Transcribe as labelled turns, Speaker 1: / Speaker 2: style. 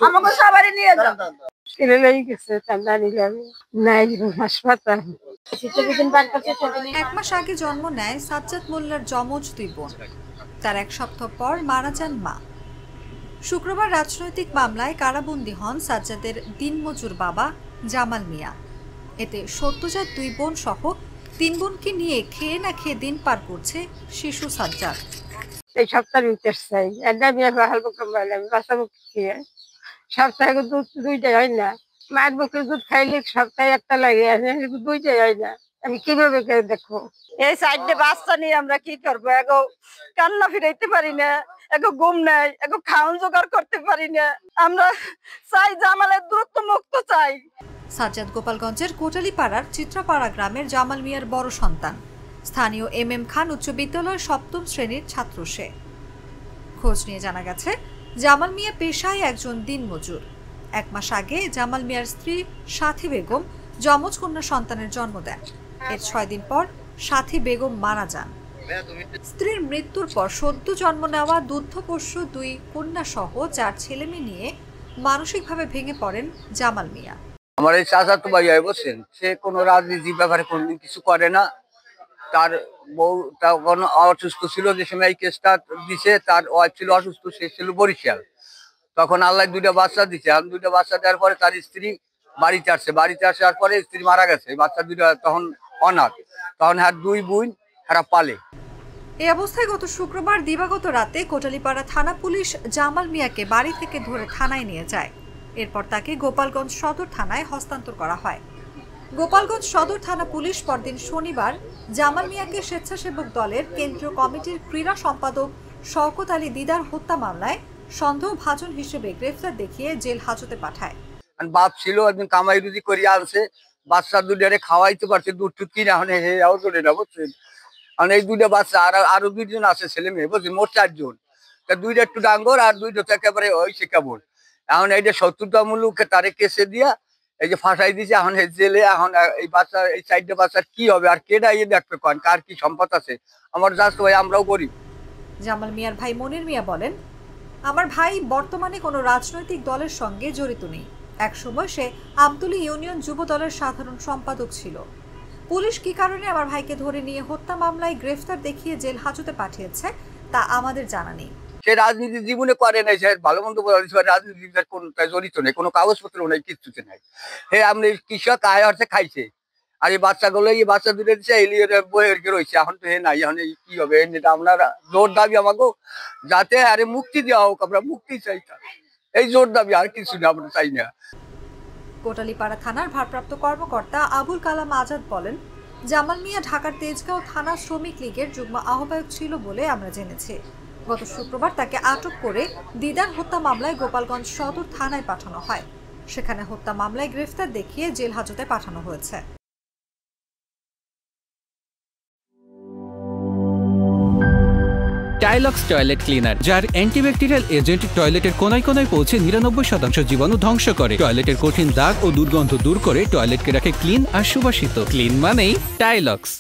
Speaker 1: আমাকে সবারই নিয়ে যাও। ছেলে লেগে গেছে ঠান্ডা নিলে আমি নাই হাসপাতাল।
Speaker 2: 1 মাস আগে জন্ম নেয় সাজ্জাদ মোল্লার যমজ 2 বোন। তার 1 সপ্তাহ পর মারা যান মা। শুক্রবার রাজনৈতিক মামলায় কারাবন্দী হন সাজ্জাদের দিনমজুর বাবা জামাল মিয়া। এতে সদ্যজাত 2 বোন সহ 3 বোনকে নিয়ে খেয়ে না খেয়ে দিন পার করছে শিশু সাজ্জাদ।
Speaker 1: এই সপ্তাহের ভিতর চাই একটা মেয়ে ভালো কমাইলে আমি বাঁচাবো খেয়ে। সপ্তাহে দুধ 2টাই হয় না, মায়ের বুকের দুধ খাইলে সপ্তাহে একটা লাগে, 2টাই হয় না। আমি কিভাবে দেখবো? এই 4টে বাচ্চা নিয়ে আমরা কি করবো? এগো কান্না ফিরাইতে পারি না, এগো ঘুম নাই, এগো খাওয়ান জোগাড় করতে পারি না। আমরা চাই জামালের দ্রুত মুক্ত চাই।
Speaker 2: সাজ্জাদ গোপালগঞ্জের কোটালীপাড়ার চিত্রাপাড়া গ্রামের জামাল মিয়ার বড় সন্তান। স্থানীয় MM খান উচ্চ বিদ্যালয়ের 7ম শ্রেণীর ছাত্র সে। খোঁজ নিয়ে জানা গেছে জামাল মিয়া পেশায় একজন দিনমজুর। 1 মাস আগে জামাল মিয়ার স্ত্রী সাথী বেগম যমজ কন্যা সন্তানের জন্ম দেন। এর 6 দিন পর সাথী বেগম মারা যান। স্ত্রীর মৃত্যুর পর সদ্য জন্ম নেওয়া দুগ্ধপোষ্য 2 কন্যা সহ 4 ছেলেমেয়ে নিয়ে মানসিকভাবে ভেঙে পড়েন জামাল মিয়া।
Speaker 3: আমার এই চাচাতো ভাই বলছেন, সে কোনো রাজনীতির ব্যাপারে কোনোদিন কিছু করে না। তার বউ তখন অসুস্থ ছিল, যে সময় এই কেসটা দিছে তার ওয়াইফ ছিল অসুস্থ, সে ছিল বরিশাল। তখন আল্লাহ 2টা বাচ্চা দিচ্ছে। আমি 2টা বাচ্চা দেওয়ার পরে তার স্ত্রী বাড়িতে আসছে। বাড়িতে আসার পরে স্ত্রী মারা গেছে। বাচ্চা 2টা তখন অনাথ। তখন 2 বোন এরা পালে।
Speaker 2: এই অবস্থায় গত শুক্রবার দিবাগত রাতে কোটালীপাড়া থানা পুলিশ জামাল মিয়াকে বাড়ি থেকে ধরে থানায় নিয়ে যায়। এরপর তাকে গোপালগঞ্জ সদর থানায় হস্তান্তর করা হয়। গোপালগঞ্জ সদর থানা পুলিশ পরদিন শনিবার জামাল মিয়াকে স্বেচ্ছাসেবক দলের কেন্দ্রীয় কমিটির ক্রীড়া সম্পাদক শওকত আলী দিদার হত্যা মামলায় সন্দেহভাজন হিসেবে গ্রেফতার দেখিয়ে জেল হাজতে পাঠায়।
Speaker 3: বাপ ছিল একদিন কামাই রুজি করিয়া আনছে, বাচ্চা 2টারে খাওয়াইতে পারছে, দুধ টুধ কিনে এখন হেও চলে না, বুঝছেন? কারণ এই 2টা বাচ্চা আরো 2 জন আছে ছেলে মেয়ে, বুঝছেন? মোট 4 জন। 2টা একটু ডাঙ্গর আর 2টা তো একেবারে ওই সে কেবল। এখন এই যে 70টা তারে কেসে দিয়া এই যে ফাঁসাই দিছে। এখন জেলে। এখন এই বাচ্চা, এই 4টে বাচ্চার কি হবে? আর কেডা ইয়ে দেখবে কন কার কি সম্পদ আছে? আমার জাস্ট ভাই আমরাও গরিব।
Speaker 2: জামাল মিয়ার ভাই মনির মিয়া বলেন, আমার ভাই বর্তমানে কোনো রাজনৈতিক দলের সঙ্গে জড়িত নেই। একসময় সে আমতলী ইউনিয়ন যুব দলের সাধারণ সম্পাদক ছিল। পুলিশ কি কারণে আমার ভাইকে ধরে নিয়ে হত্যা মামলায় গ্রেফতার দেখিয়ে জেল হাজতে পাঠিয়েছে তা আমাদের জানা নেই।
Speaker 3: সে রাজনীতি জীবনে করে নাই, সে ভালো মন্দ রাজনীতির কোনটা জড়িত নেই, কোনো কাগজপত্র নেই, কিচ্ছুতে নাই। আপনি কৃষক আয় অর্থে খাইছে। আর এই বাচ্চাগুলো, এই বাচ্চা 2টা দিচ্ছে, বইয়ের রয়েছে। এখন তো নাই। এখন কি হবে? আপনার জোর দাবি আমাকে যাতে আরে মুক্তি দেওয়া হোক। আমরা মুক্তি চাই, এই জোর দাবি, আর কিছু না, আমরা চাই না।
Speaker 2: কোটালীপাড়া থানার ভারপ্রাপ্ত কর্মকর্তা আবুল কালাম আজাদ বলেন, জামাল মিয়া ঢাকার তেজগাঁও থানা শ্রমিক লীগের যুগ্ম আহ্বায়ক ছিল বলে আমরা জেনেছি। গত শুক্রবার তাকে আটক করে দিদার হত্যা মামলায় গোপালগঞ্জ সদর থানায় পাঠানো হয়। সেখানে হত্যা মামলায় গ্রেফতার দেখিয়ে জেল হাজতে পাঠানো হয়েছে।
Speaker 4: টাইলক্স টয়লেট ক্লিনার, যার অ্যান্টিব্যাকটেরিয়াল এজেন্ট টয়লেটের কোনায় কোনায় পৌঁছে 99% জীবাণু ধ্বংস করে, টয়লেটের কঠিন দাগ ও দুর্গন্ধ দূর করে টয়লেটকে রাখে ক্লিন আর সুবাসিত। ক্লিন মানেই টাইলক্স।